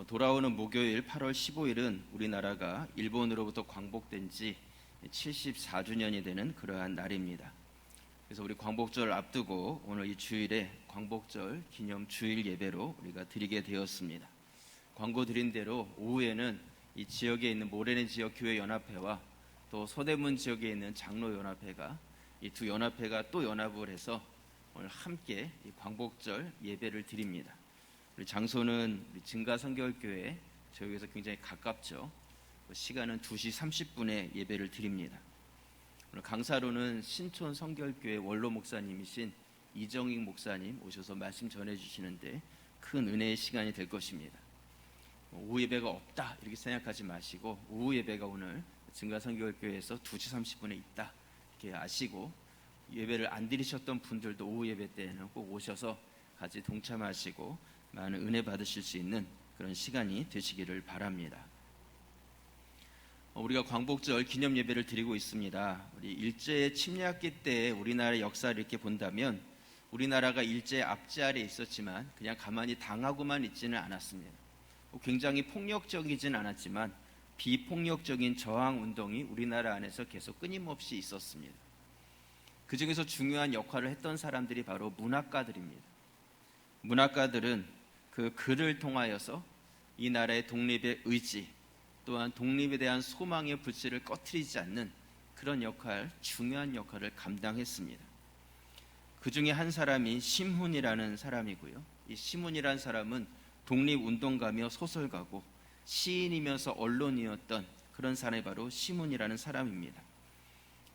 돌아오는 목요일 8월 15일은 우리나라가 일본으로부터 광복된 지 74주년이 되는 그러한 날입니다. 그래서 우리 광복절을 앞두고 오늘 이 주일에 광복절 기념 주일 예배로 우리가 드리게 되었습니다. 광고 드린 대로 오후에는 이 지역에 있는 모래내 지역 교회 연합회와 또 서대문 지역에 있는 장로 연합회가 이 두 연합회가 또 연합을 해서 오늘 함께 이 광복절 예배를 드립니다. 우리 장소는 우리 증가성결교회 저희에서 굉장히 가깝죠. 시간은 2시 30분에 예배를 드립니다. 오늘 강사로는 신촌 성결교회 원로 목사님이신 이정익 목사님 오셔서 말씀 전해주시는데 큰 은혜의 시간이 될 것입니다. 오후 예배가 없다 이렇게 생각하지 마시고 오후 예배가 오늘 증가성결교회에서 2시 30분에 있다 이렇게 아시고 예배를 안 드리셨던 분들도 오후 예배 때에는 꼭 오셔서 같이 동참하시고 많은 은혜 받으실 수 있는 그런 시간이 되시기를 바랍니다. 우리가 광복절 기념 예배를 드리고 있습니다. 우리 일제 침략기 때 우리나라의 역사를 이렇게 본다면 우리나라가 일제 압제 아래에 있었지만 그냥 가만히 당하고만 있지는 않았습니다. 굉장히 폭력적이진 않았지만 비폭력적인 저항 운동이 우리나라 안에서 계속 끊임없이 있었습니다. 그 중에서 중요한 역할을 했던 사람들이 바로 문학가들입니다. 문학가들은 그 글을 통하여서 이 나라의 독립의 의지 또한 독립에 대한 소망의 불씨를 꺼트리지 않는 그런 역할, 중요한 역할을 감당했습니다. 그 중에 한 사람이 심훈이라는 사람이고요. 이 심훈이라는 사람은 독립운동가며 소설가고 시인이면서 언론이었던 그런 사람이 바로 심훈이라는 사람입니다.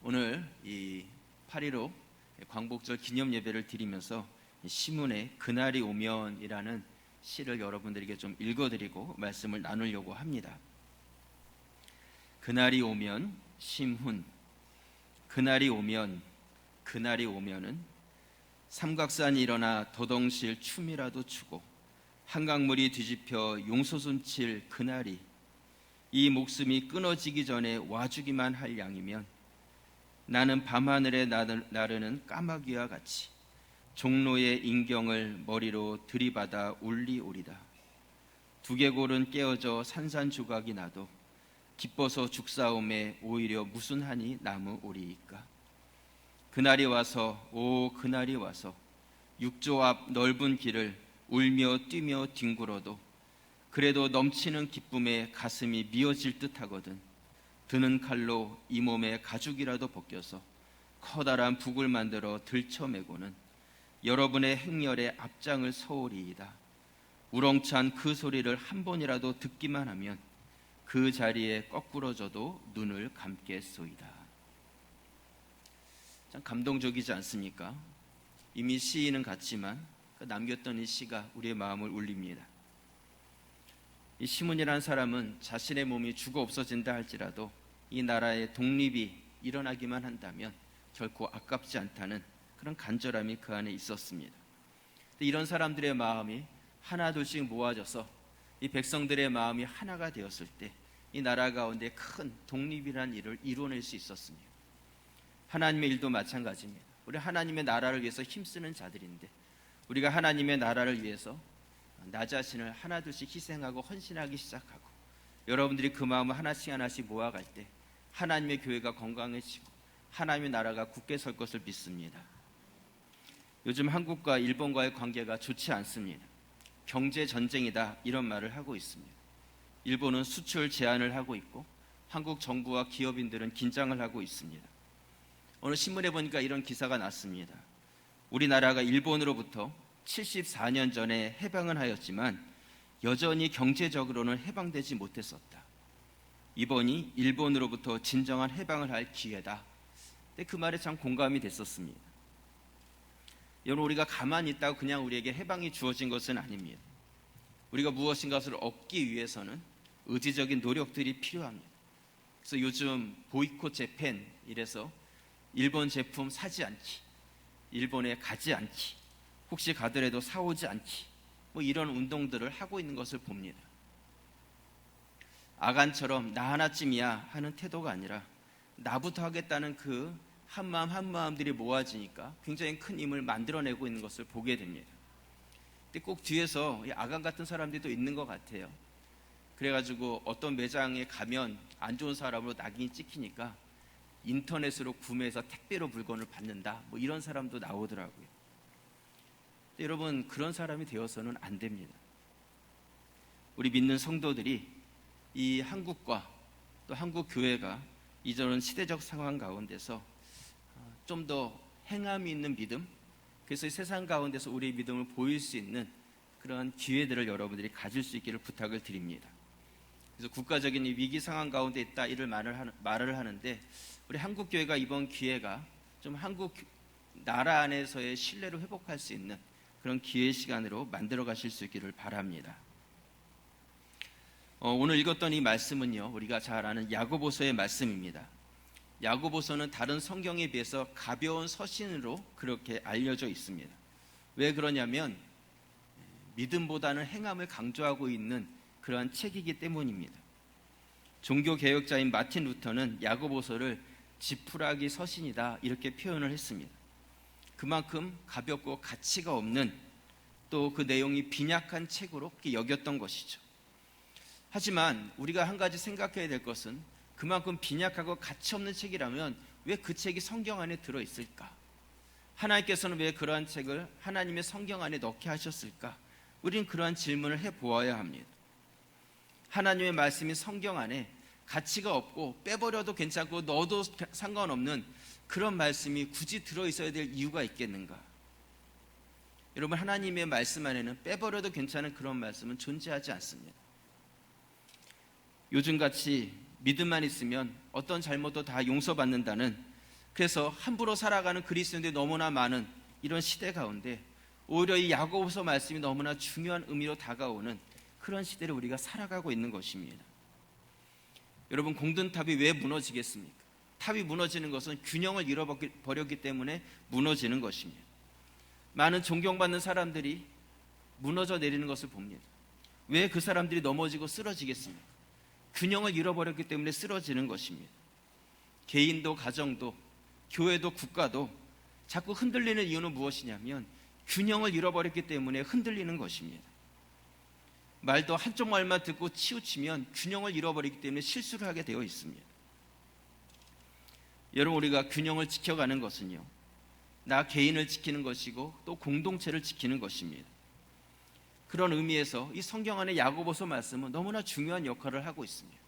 오늘 이 8.15 광복절 기념 예배를 드리면서 심훈의 그날이 오면이라는 시를 여러분들에게 좀 읽어드리고 말씀을 나누려고 합니다. 그날이 오면 심훈. 그날이 오면 그날이 오면은 삼각산이 일어나 도동실 춤이라도 추고 한강물이 뒤집혀 용소순 칠 그날이 이 목숨이 끊어지기 전에 와주기만 할 양이면 나는 밤하늘에 나르는 까마귀와 같이 종로의 인경을 머리로 들이받아 울리오리다. 두개골은 깨어져 산산조각이 나도 기뻐서 죽사옴에 오히려 무슨 한이 남으오리이까. 그날이 와서 오 그날이 와서 육조 앞 넓은 길을 울며 뛰며 뒹굴어도 그래도 넘치는 기쁨에 가슴이 미어질 듯하거든 드는 칼로 이 몸의 가죽이라도 벗겨서 커다란 북을 만들어 들쳐매고는 여러분의 행렬에 앞장을 서오리이다. 우렁찬 그 소리를 한 번이라도 듣기만 하면 그 자리에 거꾸러져도 눈을 감겠소이다. 참 감동적이지 않습니까? 이미 시인은 갔지만 남겼던 이 시가 우리의 마음을 울립니다. 이 심훈이라는 사람은 자신의 몸이 죽어 없어진다 할지라도 이 나라의 독립이 일어나기만 한다면 결코 아깝지 않다는 그런 간절함이 그 안에 있었습니다. 이런 사람들의 마음이 하나둘씩 모아져서 이 백성들의 마음이 하나가 되었을 때 이 나라 가운데 큰 독립이라는 일을 이뤄낼 수 있었습니다. 하나님의 일도 마찬가지입니다. 우리 하나님의 나라를 위해서 힘쓰는 자들인데 우리가 하나님의 나라를 위해서 나 자신을 하나둘씩 희생하고 헌신하기 시작하고 여러분들이 그 마음을 하나씩 하나씩 모아갈 때 하나님의 교회가 건강해지고 하나님의 나라가 굳게 설 것을 믿습니다. 요즘 한국과 일본과의 관계가 좋지 않습니다. 경제 전쟁이다 이런 말을 하고 있습니다. 일본은 수출 제한을 하고 있고 한국 정부와 기업인들은 긴장을 하고 있습니다. 오늘 신문에 보니까 이런 기사가 났습니다. 우리나라가 일본으로부터 74년 전에 해방을 하였지만 여전히 경제적으로는 해방되지 못했었다. 이번이 일본으로부터 진정한 해방을 할 기회다. 근데 그 말에 참 공감이 됐었습니다. 여러분 우리가 가만히 있다고 그냥 우리에게 해방이 주어진 것은 아닙니다. 우리가 무엇인가를 얻기 위해서는 의지적인 노력들이 필요합니다. 그래서 요즘 보이콧 재팬 이래서 일본 제품 사지 않기, 일본에 가지 않기, 혹시 가더라도 사오지 않기 이런 운동들을 하고 있는 것을 봅니다. 아간처럼 나 하나쯤이야 하는 태도가 아니라 나부터 하겠다는 그 한마음 한마음들이 모아지니까 굉장히 큰 힘을 만들어내고 있는 것을 보게 됩니다. 근데 꼭 뒤에서 아간 같은 사람들도 있는 것 같아요. 그래가지고 어떤 매장에 가면 안 좋은 사람으로 낙인이 찍히니까 인터넷으로 구매해서 택배로 물건을 받는다, 뭐 이런 사람도 나오더라고요. 근데 여러분, 그런 사람이 되어서는 안 됩니다. 우리 믿는 성도들이 이 한국과 또 한국 교회가 이전 시대적 상황 가운데서 좀 더 행함이 있는 믿음, 그래서 이 세상 가운데서 우리의 믿음을 보일 수 있는 그런 기회들을 여러분들이 가질 수 있기를 부탁을 드립니다. 그래서 국가적인 위기 상황 가운데 있다, 이를 말을 하는데, 우리 한국 교회가 이번 기회가 좀 한국 나라 안에서의 신뢰를 회복할 수 있는 그런 기회 시간으로 만들어 가실 수 있기를 바랍니다. 오늘 읽었던 이 말씀은요, 우리가 잘 아는 야고보서의 말씀입니다. 야고보서는 다른 성경에 비해서 가벼운 서신으로 그렇게 알려져 있습니다. 왜 그러냐면 믿음보다는 행함을 강조하고 있는 그러한 책이기 때문입니다. 종교개혁자인 마틴 루터는 야고보서를 지푸라기 서신이다, 이렇게 표현을 했습니다. 그만큼 가볍고 가치가 없는, 또 그 내용이 빈약한 책으로 여겼던 것이죠. 하지만 우리가 한 가지 생각해야 될 것은, 그만큼 빈약하고 가치 없는 책이라면 왜 그 책이 성경 안에 들어있을까? 하나님께서는 왜 그러한 책을 하나님의 성경 안에 넣게 하셨을까? 우리는 그러한 질문을 해보아야 합니다. 하나님의 말씀이 성경 안에 가치가 없고 빼버려도 괜찮고 넣어도 상관없는 그런 말씀이 굳이 들어있어야 될 이유가 있겠는가? 여러분, 하나님의 말씀 안에는 빼버려도 괜찮은 그런 말씀은 존재하지 않습니다. 요즘같이 믿음만 있으면 어떤 잘못도 다 용서받는다는, 그래서 함부로 살아가는 그리스도인들이 너무나 많은 이런 시대 가운데 오히려 이 야고보서 말씀이 너무나 중요한 의미로 다가오는 그런 시대를 우리가 살아가고 있는 것입니다. 여러분, 공든탑이 왜 무너지겠습니까? 탑이 무너지는 것은 균형을 잃어버렸기 때문에 무너지는 것입니다. 많은 존경받는 사람들이 무너져 내리는 것을 봅니다. 왜 그 사람들이 넘어지고 쓰러지겠습니까? 균형을 잃어버렸기 때문에 쓰러지는 것입니다. 개인도 가정도 교회도 국가도 자꾸 흔들리는 이유는 무엇이냐면 균형을 잃어버렸기 때문에 흔들리는 것입니다. 말도 한쪽 말만 듣고 치우치면 균형을 잃어버리기 때문에 실수를 하게 되어 있습니다. 여러분, 우리가 균형을 지켜가는 것은요, 나 개인을 지키는 것이고 또 공동체를 지키는 것입니다. 그런 의미에서 이 성경 안의 야고보서 말씀은 너무나 중요한 역할을 하고 있습니다.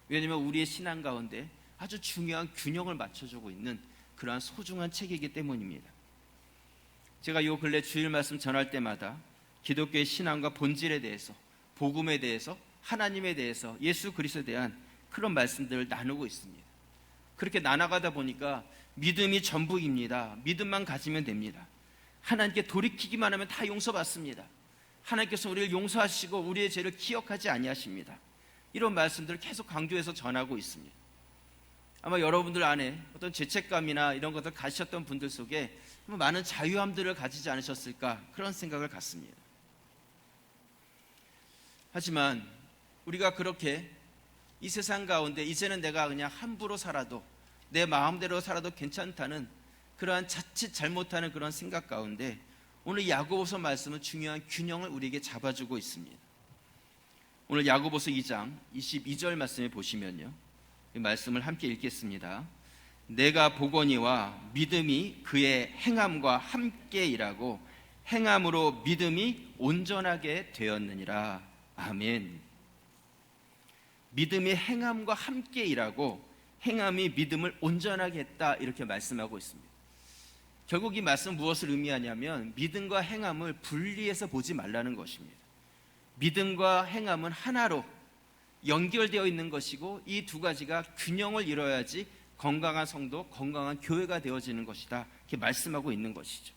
왜냐하면 우리의 신앙 가운데 아주 중요한 균형을 맞춰주고 있는 그러한 소중한 책이기 때문입니다. 제가 요 근래 주일 말씀 전할 때마다 기독교의 신앙과 본질에 대해서, 복음에 대해서, 하나님에 대해서, 예수 그리스도에 대한 그런 말씀들을 나누고 있습니다. 그렇게 나눠가다 보니까 믿음이 전부입니다. 믿음만 가지면 됩니다. 하나님께 돌이키기만 하면 다 용서받습니다. 하나님께서 우리를 용서하시고 우리의 죄를 기억하지 아니하십니다. 이런 말씀들을 계속 강조해서 전하고 있습니다. 아마 여러분들 안에 어떤 죄책감이나 이런 것들 가지셨던 분들 속에 많은 자유함들을 가지지 않으셨을까, 그런 생각을 갖습니다. 하지만 우리가 그렇게 이 세상 가운데 이제는 내가 그냥 함부로 살아도, 내 마음대로 살아도 괜찮다는 그러한 자칫 잘못하는 그런 생각 가운데 오늘 야고보서 말씀은 중요한 균형을 우리에게 잡아주고 있습니다. 오늘 야고보서 2장 22절 말씀에 보시면요, 이 말씀을 함께 읽겠습니다. 내가 보거니와 믿음이 그의 행함과 함께 일하고 행함으로 믿음이 온전하게 되었느니라. 아멘. 믿음이 행함과 함께 일하고 행함이 믿음을 온전하게 했다, 이렇게 말씀하고 있습니다. 결국 이 말씀은 무엇을 의미하냐면 믿음과 행함을 분리해서 보지 말라는 것입니다. 믿음과 행함은 하나로 연결되어 있는 것이고 이 두 가지가 균형을 이뤄야지 건강한 성도, 건강한 교회가 되어지는 것이다, 이렇게 말씀하고 있는 것이죠.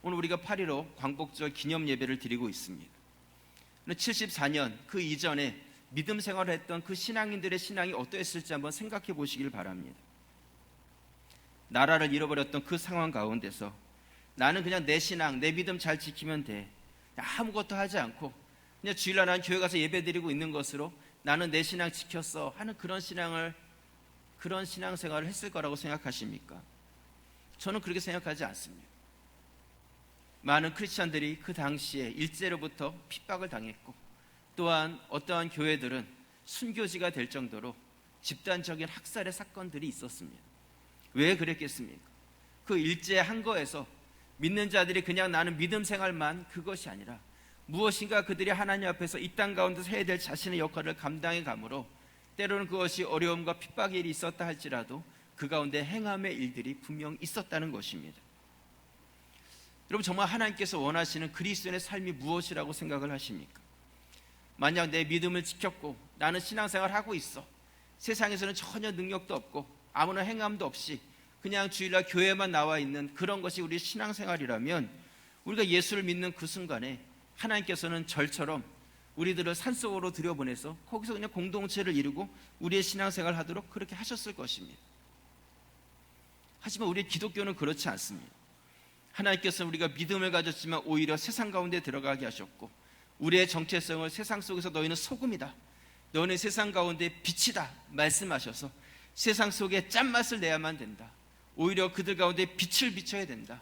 오늘 우리가 8.15 광복절 기념 예배를 드리고 있습니다. 74년 그 이전에 믿음 생활을 했던 그 신앙인들의 신앙이 어떠했을지 한번 생각해 보시길 바랍니다. 나라를 잃어버렸던 그 상황 가운데서 나는 그냥 내 신앙, 내 믿음 잘 지키면 돼, 아무것도 하지 않고 그냥 주일날 난 교회 가서 예배 드리고 있는 것으로 나는 내 신앙 지켰어 하는 그런 신앙생활을 했을 거라고 생각하십니까? 저는 그렇게 생각하지 않습니다. 많은 크리스찬들이 그 당시에 일제로부터 핍박을 당했고 또한 어떠한 교회들은 순교지가 될 정도로 집단적인 학살의 사건들이 있었습니다. 왜 그랬겠습니까? 그 일제 항거에서 믿는 자들이 그냥 나는 믿음 생활만 그것이 아니라 무엇인가 그들이 하나님 앞에서 이 땅 가운데서 해야 될 자신의 역할을 감당해 가므로 때로는 그것이 어려움과 핍박의 일이 있었다 할지라도 그 가운데 행함의 일들이 분명 있었다는 것입니다. 여러분, 정말 하나님께서 원하시는 그리스도인의 삶이 무엇이라고 생각을 하십니까? 만약 내 믿음을 지켰고 나는 신앙생활을 하고 있어, 세상에서는 전혀 능력도 없고 아무런 행함도 없이 그냥 주일날 교회만 나와 있는 그런 것이 우리 신앙생활이라면, 우리가 예수를 믿는 그 순간에 하나님께서는 절처럼 우리들을 산속으로 들여보내서 거기서 그냥 공동체를 이루고 우리의 신앙생활을 하도록 그렇게 하셨을 것입니다. 하지만 우리 기독교는 그렇지 않습니다. 하나님께서는 우리가 믿음을 가졌지만 오히려 세상 가운데 들어가게 하셨고, 우리의 정체성을 세상 속에서 너희는 소금이다, 너희는 세상 가운데 빛이다 말씀하셔서 세상 속에 짠맛을 내야만 된다, 오히려 그들 가운데 빛을 비춰야 된다,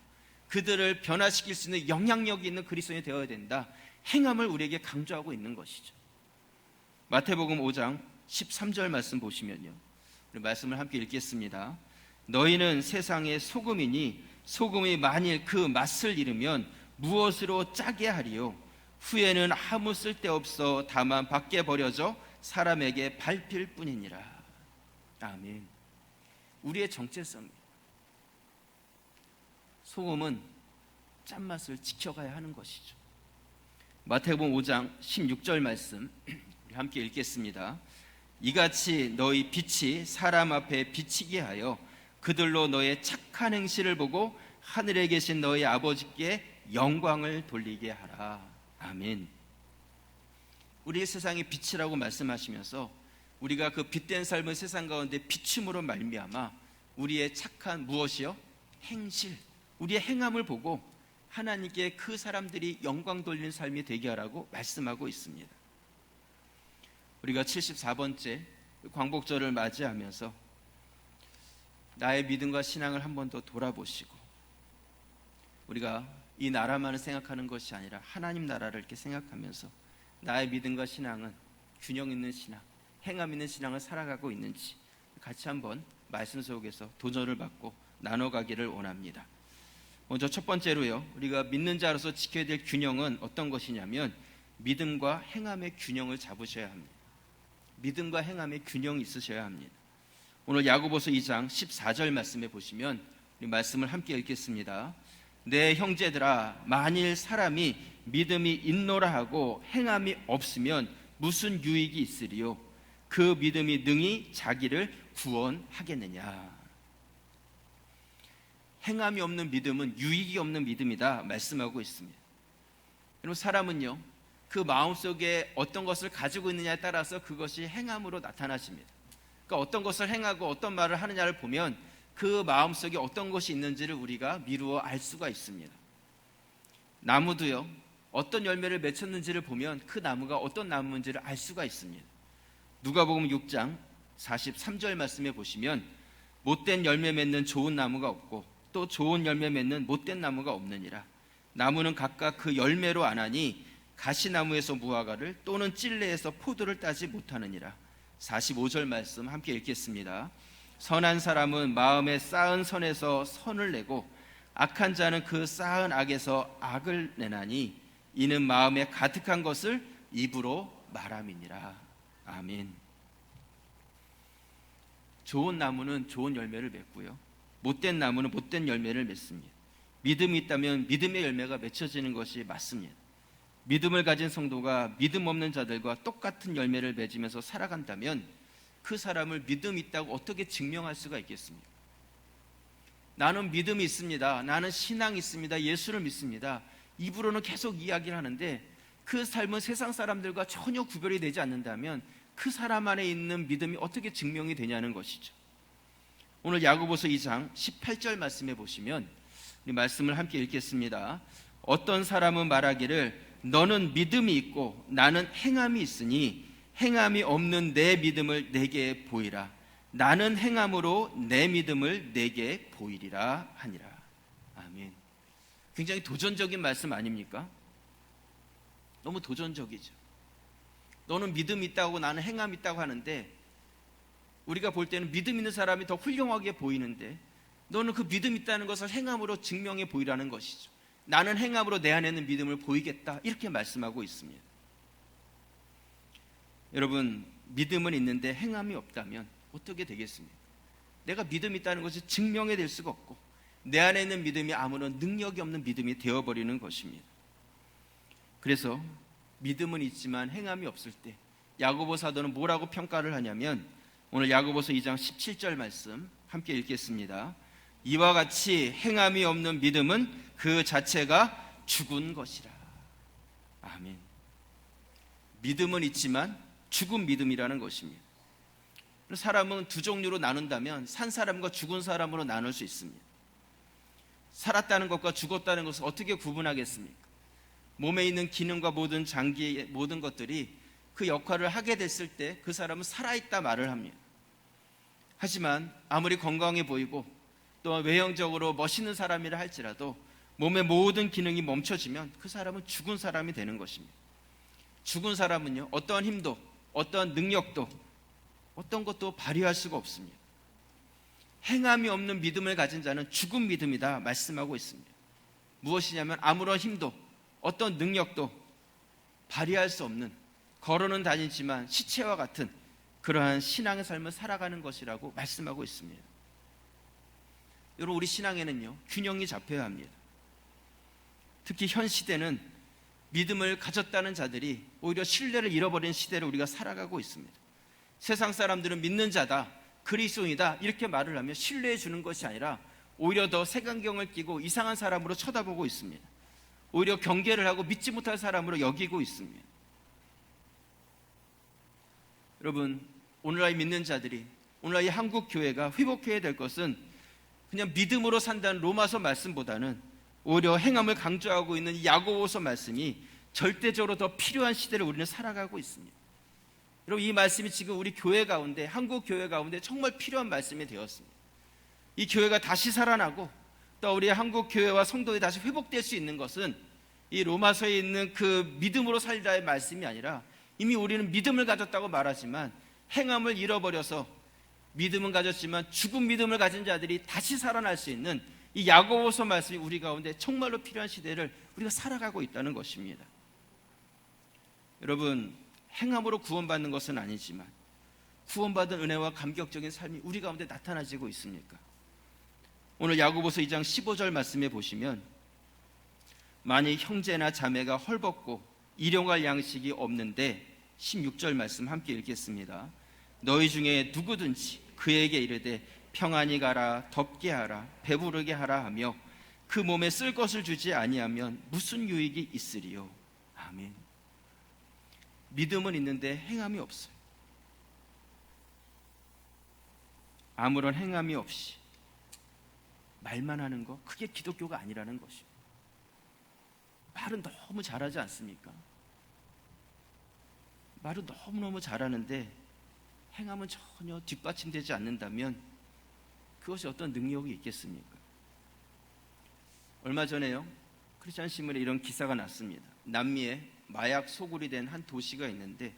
그들을 변화시킬 수 있는 영향력이 있는 그리스도인이 되어야 된다, 행함을 우리에게 강조하고 있는 것이죠. 마태복음 5장 13절 말씀 보시면요, 우리 말씀을 함께 읽겠습니다. 너희는 세상의 소금이니 소금이 만일 그 맛을 잃으면 무엇으로 짜게 하리요? 후에는 아무 쓸데없어 다만 밖에 버려져 사람에게 밟힐 뿐이니라. 아멘. 우리의 정체성입니다. 소금은 짠맛을 지켜가야 하는 것이죠. 마태복음 5장 16절 말씀 우리 함께 읽겠습니다. 이같이 너희 빛이 사람 앞에 비치게 하여 그들로 너의 착한 행실을 보고 하늘에 계신 너희 아버지께 영광을 돌리게 하라. 아멘. 우리의 세상의 빛이라고 말씀하시면서 우리가 그 빛된 삶을 세상 가운데 비춤으로 말미암아 우리의 착한 무엇이요? 행실, 우리의 행함을 보고 하나님께 그 사람들이 영광 돌리는 삶이 되게 하라고 말씀하고 있습니다. 우리가 74번째 광복절을 맞이하면서 나의 믿음과 신앙을 한 번 더 돌아보시고, 우리가 이 나라만을 생각하는 것이 아니라 하나님 나라를 이렇게 생각하면서 나의 믿음과 신앙은 균형 있는 신앙, 행함 있는 신앙을 살아가고 있는지 같이 한번 말씀 속에서 도전을 받고 나눠가기를 원합니다. 먼저 첫 번째로요, 우리가 믿는 자로서 지켜야 될 균형은 어떤 것이냐면 믿음과 행함의 균형을 잡으셔야 합니다. 믿음과 행함의 균형이 있으셔야 합니다. 오늘 야고보서 2장 14절 말씀에 보시면 우리 말씀을 함께 읽겠습니다. 내 형제들아, 만일 사람이 믿음이 있노라 하고 행함이 없으면 무슨 유익이 있으리요? 그 믿음이 능히 자기를 구원하겠느냐. 행함이 없는 믿음은 유익이 없는 믿음이다 말씀하고 있습니다. 여러분, 사람은요, 그 마음속에 어떤 것을 가지고 있느냐에 따라서 그것이 행함으로 나타나십니다. 그러니까 어떤 것을 행하고 어떤 말을 하느냐를 보면 그 마음속에 어떤 것이 있는지를 우리가 미루어 알 수가 있습니다. 나무도요, 어떤 열매를 맺혔는지를 보면 그 나무가 어떤 나무인지를 알 수가 있습니다. 누가복음 6장 43절 말씀에 보시면 못된 열매 맺는 좋은 나무가 없고 또 좋은 열매 맺는 못된 나무가 없느니라. 나무는 각각 그 열매로 아나니 가시나무에서 무화과를 또는 찔레에서 포도를 따지 못하느니라. 45절 말씀 함께 읽겠습니다. 선한 사람은 마음에 쌓은 선에서 선을 내고 악한 자는 그 쌓은 악에서 악을 내나니 이는 마음에 가득한 것을 입으로 말함이니라. 아멘. 좋은 나무는 좋은 열매를 맺고요, 못된 나무는 못된 열매를 맺습니다. 믿음이 있다면 믿음의 열매가 맺혀지는 것이 맞습니다. 믿음을 가진 성도가 믿음 없는 자들과 똑같은 열매를 맺으면서 살아간다면 그 사람을 믿음이 있다고 어떻게 증명할 수가 있겠습니까? 나는 믿음이 있습니다, 나는 신앙이 있습니다, 예수를 믿습니다, 입으로는 계속 이야기를 하는데 그 삶은 세상 사람들과 전혀 구별이 되지 않는다면 그 사람 안에 있는 믿음이 어떻게 증명이 되냐는 것이죠. 오늘 야고보서 2장 18절 말씀해 보시면 우리 말씀을 함께 읽겠습니다. 어떤 사람은 말하기를 너는 믿음이 있고 나는 행함이 있으니 행함이 없는 내 믿음을 내게 보이라. 나는 행함으로 내 믿음을 내게 보이리라 하니라. 아멘. 굉장히 도전적인 말씀 아닙니까? 너무 도전적이죠. 너는 믿음이 있다고 나는 행함이 있다고 하는데, 우리가 볼 때는 믿음 있는 사람이 더 훌륭하게 보이는데 너는 그 믿음 있다는 것을 행함으로 증명해 보이라는 것이죠. 나는 행함으로 내 안에 있는 믿음을 보이겠다, 이렇게 말씀하고 있습니다. 여러분, 믿음은 있는데 행함이 없다면 어떻게 되겠습니까? 내가 믿음이 있다는 것이 증명해 될 수가 없고 내 안에 있는 믿음이 아무런 능력이 없는 믿음이 되어버리는 것입니다. 그래서 믿음은 있지만 행함이 없을 때 야고보 사도는 뭐라고 평가를 하냐면, 오늘 야고보서 2장 17절 말씀 함께 읽겠습니다. 이와 같이 행함이 없는 믿음은 그 자체가 죽은 것이라. 아멘. 믿음은 있지만 죽은 믿음이라는 것입니다. 사람은 두 종류로 나눈다면 산 사람과 죽은 사람으로 나눌 수 있습니다. 살았다는 것과 죽었다는 것을 어떻게 구분하겠습니까? 몸에 있는 기능과 모든 장기의 모든 것들이 그 역할을 하게 됐을 때 그 사람은 살아있다 말을 합니다. 하지만 아무리 건강해 보이고 또 외형적으로 멋있는 사람이라 할지라도 몸의 모든 기능이 멈춰지면 그 사람은 죽은 사람이 되는 것입니다. 죽은 사람은요, 어떠한 힘도 어떠한 능력도 어떤 것도 발휘할 수가 없습니다. 행함이 없는 믿음을 가진 자는 죽은 믿음이다 말씀하고 있습니다. 무엇이냐면 아무런 힘도 어떤 능력도 발휘할 수 없는, 걸어는 다니지만 시체와 같은 그러한 신앙의 삶을 살아가는 것이라고 말씀하고 있습니다. 여러분, 우리 신앙에는요, 균형이 잡혀야 합니다. 특히 현 시대는 믿음을 가졌다는 자들이 오히려 신뢰를 잃어버린 시대를 우리가 살아가고 있습니다. 세상 사람들은 믿는 자다, 그리스도인이다 이렇게 말을 하며 신뢰해 주는 것이 아니라 오히려 더 색안경을 끼고 이상한 사람으로 쳐다보고 있습니다. 오히려 경계를 하고 믿지 못할 사람으로 여기고 있습니다. 여러분, 오늘날 믿는 자들이, 오늘날 이 한국 교회가 회복해야 될 것은 그냥 믿음으로 산다는 로마서 말씀보다는 오히려 행함을 강조하고 있는 이 야고보서 말씀이 절대적으로 더 필요한 시대를 우리는 살아가고 있습니다. 여러분, 이 말씀이 지금 우리 교회 가운데, 한국 교회 가운데 정말 필요한 말씀이 되었습니다. 이 교회가 다시 살아나고 또 우리 한국 교회와 성도들이 다시 회복될 수 있는 것은 이 로마서에 있는 그 믿음으로 살자의 말씀이 아니라, 이미 우리는 믿음을 가졌다고 말하지만 행함을 잃어버려서 믿음은 가졌지만 죽은 믿음을 가진 자들이 다시 살아날 수 있는 이 야고보서 말씀이 우리 가운데 정말로 필요한 시대를 우리가 살아가고 있다는 것입니다. 여러분, 행함으로 구원받는 것은 아니지만 구원받은 은혜와 감격적인 삶이 우리 가운데 나타나지고 있습니까? 오늘 야고보서 2장 15절 말씀에 보시면, 만일 형제나 자매가 헐벗고 일용할 양식이 없는데, 16절 말씀 함께 읽겠습니다. 너희 중에 누구든지 그에게 이르되 평안히 가라, 덥게 하라, 배부르게 하라 하며 그 몸에 쓸 것을 주지 아니하면 무슨 유익이 있으리요. 아멘. 믿음은 있는데 행함이 없어요. 아무런 행함이 없이 말만 하는 거, 그게 기독교가 아니라는 것입니다. 말은 너무 잘하지 않습니까? 말은 너무너무 잘하는데 행함은 전혀 뒷받침되지 않는다면 그것이 어떤 능력이 있겠습니까? 얼마 전에요, 크리스찬 신문에 이런 기사가 났습니다. 남미에 마약 소굴이 된 한 도시가 있는데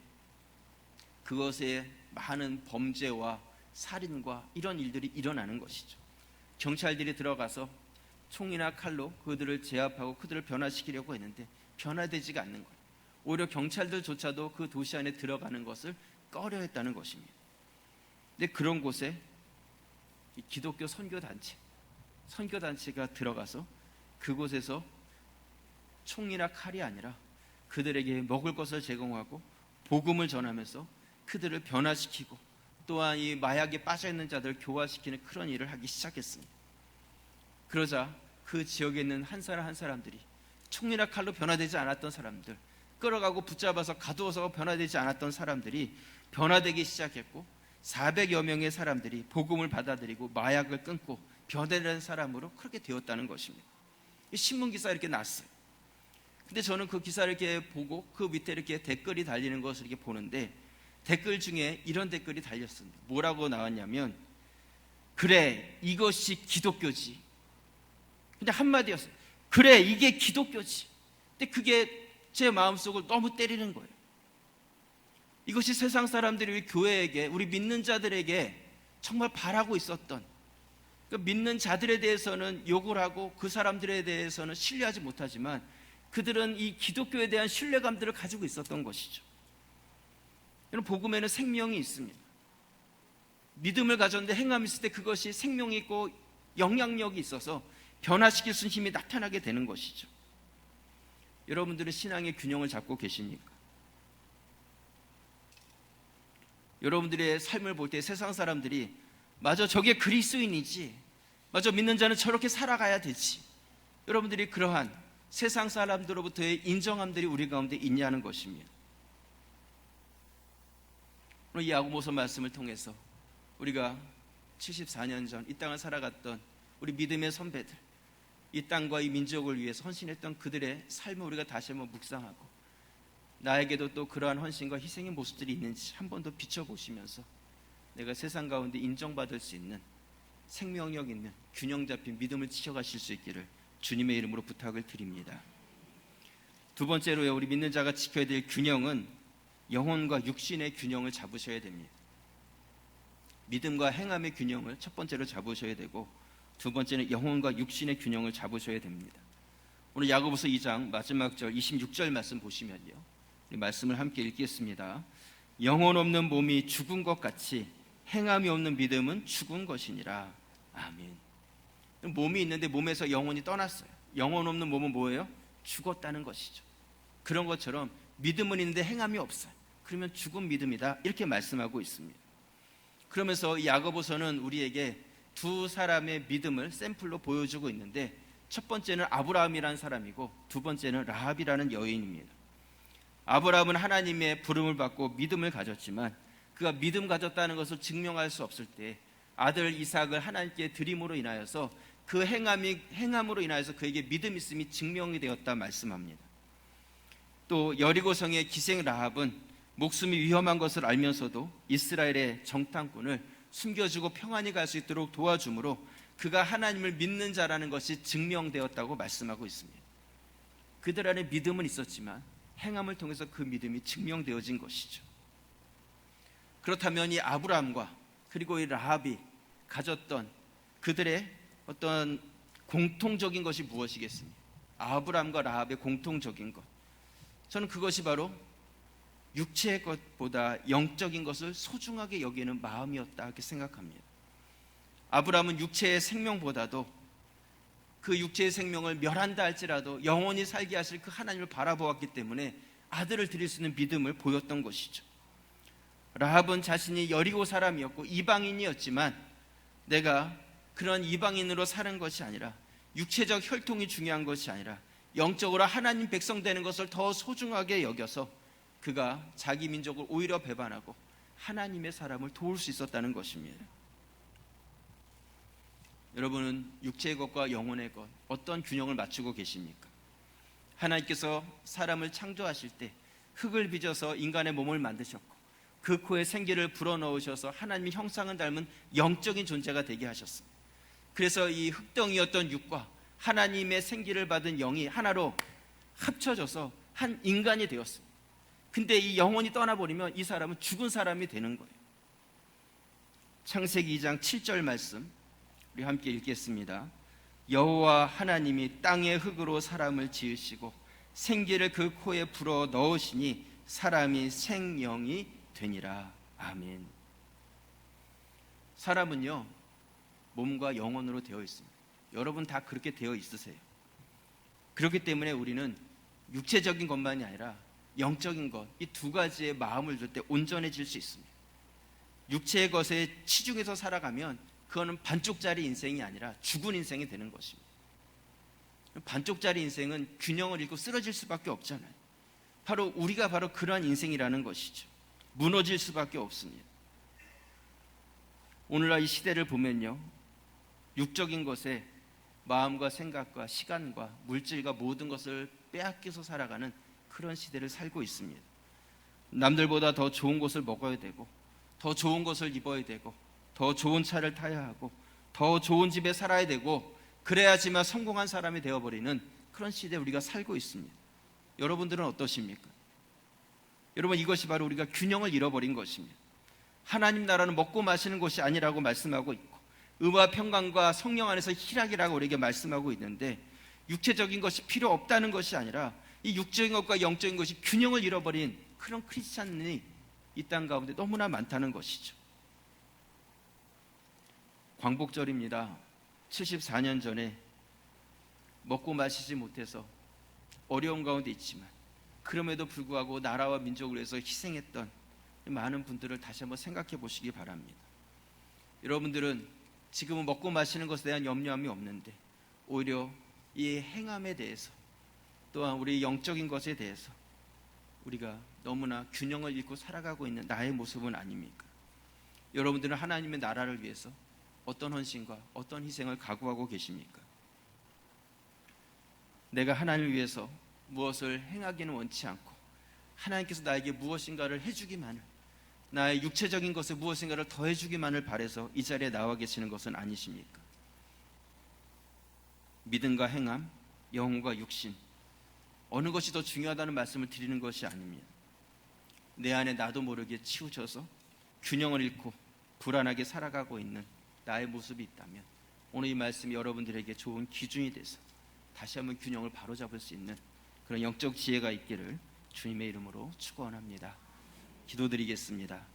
그것에 많은 범죄와 살인과 이런 일들이 일어나는 것이죠. 경찰들이 들어가서 총이나 칼로 그들을 제압하고 그들을 변화시키려고 했는데 변화되지가 않는 거예요. 오히려 경찰들조차도 그 도시 안에 들어가는 것을 꺼려했다는 것입니다. 근데 그런 곳에 기독교 선교단체가 들어가서 그곳에서 총이나 칼이 아니라 그들에게 먹을 것을 제공하고 복음을 전하면서 그들을 변화시키고 또한 이 마약에 빠져있는 자들을 교화시키는 그런 일을 하기 시작했습니다. 그러자 그 지역에 있는 한 사람 한 사람들이, 총이나 칼로 변화되지 않았던 사람들, 끌어가고 붙잡아서 가두어서 변화되지 않았던 사람들이 변화되기 시작했고 400여 명의 사람들이 복음을 받아들이고 마약을 끊고 변화된 사람으로 그렇게 되었다는 것입니다. 신문 기사 이렇게 났어요. 근데 저는 그 기사를 이렇게 보고 그 밑에 이렇게 댓글이 달리는 것을 이렇게 보는데 댓글 중에 이런 댓글이 달렸습니다. 뭐라고 나왔냐면, 그래, 이것이 기독교지. 그냥 한마디였어요. 그래, 이게 기독교지. 근데 그게 제 마음속을 너무 때리는 거예요. 이것이 세상 사람들이 우리 교회에게, 우리 믿는 자들에게 정말 바라고 있었던, 믿는 자들에 대해서는 욕을 하고 그 사람들에 대해서는 신뢰하지 못하지만 그들은 이 기독교에 대한 신뢰감들을 가지고 있었던 것이죠. 여러분, 복음에는 생명이 있습니다. 믿음을 가졌는데 행함이 있을 때 그것이 생명이 있고 영향력이 있어서 변화시킬 수 있는 힘이 나타나게 되는 것이죠. 여러분들은 신앙의 균형을 잡고 계십니까? 여러분들의 삶을 볼 때 세상 사람들이 맞아, 저게 그리스도인이지, 맞아, 믿는 자는 저렇게 살아가야 되지, 여러분들이 그러한 세상 사람들로부터의 인정함들이 우리 가운데 있냐는 것입니다. 오늘 이 야고보서 말씀을 통해서 우리가 74년 전 이 땅을 살아갔던 우리 믿음의 선배들, 이 땅과 이 민족을 위해서 헌신했던 그들의 삶을 우리가 다시 한번 묵상하고, 나에게도 또 그러한 헌신과 희생의 모습들이 있는지 한 번 더 비춰보시면서 내가 세상 가운데 인정받을 수 있는 생명력 있는 균형 잡힌 믿음을 지켜가실 수 있기를 주님의 이름으로 부탁을 드립니다. 두 번째로요, 우리 믿는 자가 지켜야 될 균형은 영혼과 육신의 균형을 잡으셔야 됩니다. 믿음과 행함의 균형을 첫 번째로 잡으셔야 되고, 두 번째는 영혼과 육신의 균형을 잡으셔야 됩니다. 오늘 야고보서 2장 마지막 절 26절 말씀 보시면요, 우리 말씀을 함께 읽겠습니다. 영혼 없는 몸이 죽은 것 같이 행함이 없는 믿음은 죽은 것이니라. 아멘. 몸이 있는데 몸에서 영혼이 떠났어요. 영혼 없는 몸은 뭐예요? 죽었다는 것이죠. 그런 것처럼 믿음은 있는데 행함이 없어요. 그러면 죽은 믿음이다, 이렇게 말씀하고 있습니다. 그러면서 이 야고보서는 우리에게 두 사람의 믿음을 샘플로 보여주고 있는데, 첫 번째는 아브라함이라는 사람이고 두 번째는 라합이라는 여인입니다. 아브라함은 하나님의 부름을 받고 믿음을 가졌지만 그가 믿음 가졌다는 것을 증명할 수 없을 때 아들 이삭을 하나님께 드림으로 인하여서 그 행함으로 인하여서 그에게 믿음 있음이 증명이 되었다 말씀합니다. 또 여리고성의 기생 라합은 목숨이 위험한 것을 알면서도 이스라엘의 정탐꾼을 숨겨주고 평안히 갈 수 있도록 도와주므로 그가 하나님을 믿는 자라는 것이 증명되었다고 말씀하고 있습니다. 그들 안에 믿음은 있었지만 행함을 통해서 그 믿음이 증명되어진 것이죠. 그렇다면 이 아브라함과 그리고 이 라합이 가졌던 그들의 어떤 공통적인 것이 무엇이겠습니까? 아브라함과 라합의 공통적인 것, 저는 그것이 바로 육체의 것보다 영적인 것을 소중하게 여기는 마음이었다, 이렇게 생각합니다. 아브라함은 육체의 생명보다도 그 육체의 생명을 멸한다 할지라도 영원히 살게 하실 그 하나님을 바라보았기 때문에 아들을 드릴 수 있는 믿음을 보였던 것이죠. 라합은 자신이 여리고 사람이었고 이방인이었지만 내가 그런 이방인으로 사는 것이 아니라, 육체적 혈통이 중요한 것이 아니라 영적으로 하나님 백성 되는 것을 더 소중하게 여겨서 그가 자기 민족을 오히려 배반하고 하나님의 사람을 도울 수 있었다는 것입니다. 여러분은 육체의 것과 영혼의 것, 어떤 균형을 맞추고 계십니까? 하나님께서 사람을 창조하실 때 흙을 빚어서 인간의 몸을 만드셨고 그 코에 생기를 불어넣으셔서 하나님의 형상을 닮은 영적인 존재가 되게 하셨어요. 그래서 이 흙덩이였던 육과 하나님의 생기를 받은 영이 하나로 합쳐져서 한 인간이 되었습니다. 근데 이 영혼이 떠나버리면 이 사람은 죽은 사람이 되는 거예요. 창세기 2장 7절 말씀 우리 함께 읽겠습니다. 여호와 하나님이 땅의 흙으로 사람을 지으시고 생기를 그 코에 불어 넣으시니 사람이 생명이 되니라. 아멘. 사람은요, 몸과 영혼으로 되어 있습니다. 여러분 다 그렇게 되어 있으세요. 그렇기 때문에 우리는 육체적인 것만이 아니라 영적인 것, 이 두 가지의 마음을 둘 때 온전해질 수 있습니다. 육체의 것에 치중해서 살아가면 그거는 반쪽짜리 인생이 아니라 죽은 인생이 되는 것입니다. 반쪽짜리 인생은 균형을 잃고 쓰러질 수밖에 없잖아요. 바로 우리가 바로 그러한 인생이라는 것이죠. 무너질 수밖에 없습니다. 오늘날 이 시대를 보면요, 육적인 것에 마음과 생각과 시간과 물질과 모든 것을 빼앗겨서 살아가는 그런 시대를 살고 있습니다. 남들보다 더 좋은 것을 먹어야 되고 더 좋은 것을 입어야 되고 더 좋은 차를 타야 하고 더 좋은 집에 살아야 되고 그래야지만 성공한 사람이 되어버리는 그런 시대에 우리가 살고 있습니다. 여러분들은 어떠십니까? 여러분, 이것이 바로 우리가 균형을 잃어버린 것입니다. 하나님 나라는 먹고 마시는 것이 아니라고 말씀하고 있고, 의와 평강과 성령 안에서 희락이라고 우리에게 말씀하고 있는데, 육체적인 것이 필요 없다는 것이 아니라 이 육적인 것과 영적인 것이 균형을 잃어버린 그런 크리스찬이 이 땅 가운데 너무나 많다는 것이죠. 광복절입니다. 74년 전에 먹고 마시지 못해서 어려운 가운데 있지만 그럼에도 불구하고 나라와 민족을 위해서 희생했던 많은 분들을 다시 한번 생각해 보시기 바랍니다. 여러분들은 지금은 먹고 마시는 것에 대한 염려함이 없는데 오히려 이 행함에 대해서, 또한 우리 영적인 것에 대해서 우리가 너무나 균형을 잃고 살아가고 있는 나의 모습은 아닙니까? 여러분들은 하나님의 나라를 위해서 어떤 헌신과 어떤 희생을 각오하고 계십니까? 내가 하나님을 위해서 무엇을 행하기는 원치 않고 하나님께서 나에게 무엇인가를 해주기만을, 나의 육체적인 것에 무엇인가를 더해주기만을 바라서 이 자리에 나와 계시는 것은 아니십니까? 믿음과 행함, 영혼과 육신, 어느 것이 더 중요하다는 말씀을 드리는 것이 아닙니다. 내 안에 나도 모르게 치우쳐서 균형을 잃고 불안하게 살아가고 있는 나의 모습이 있다면 오늘 이 말씀이 여러분들에게 좋은 기준이 돼서 다시 한번 균형을 바로잡을 수 있는 그런 영적 지혜가 있기를 주님의 이름으로 축원합니다. 기도드리겠습니다.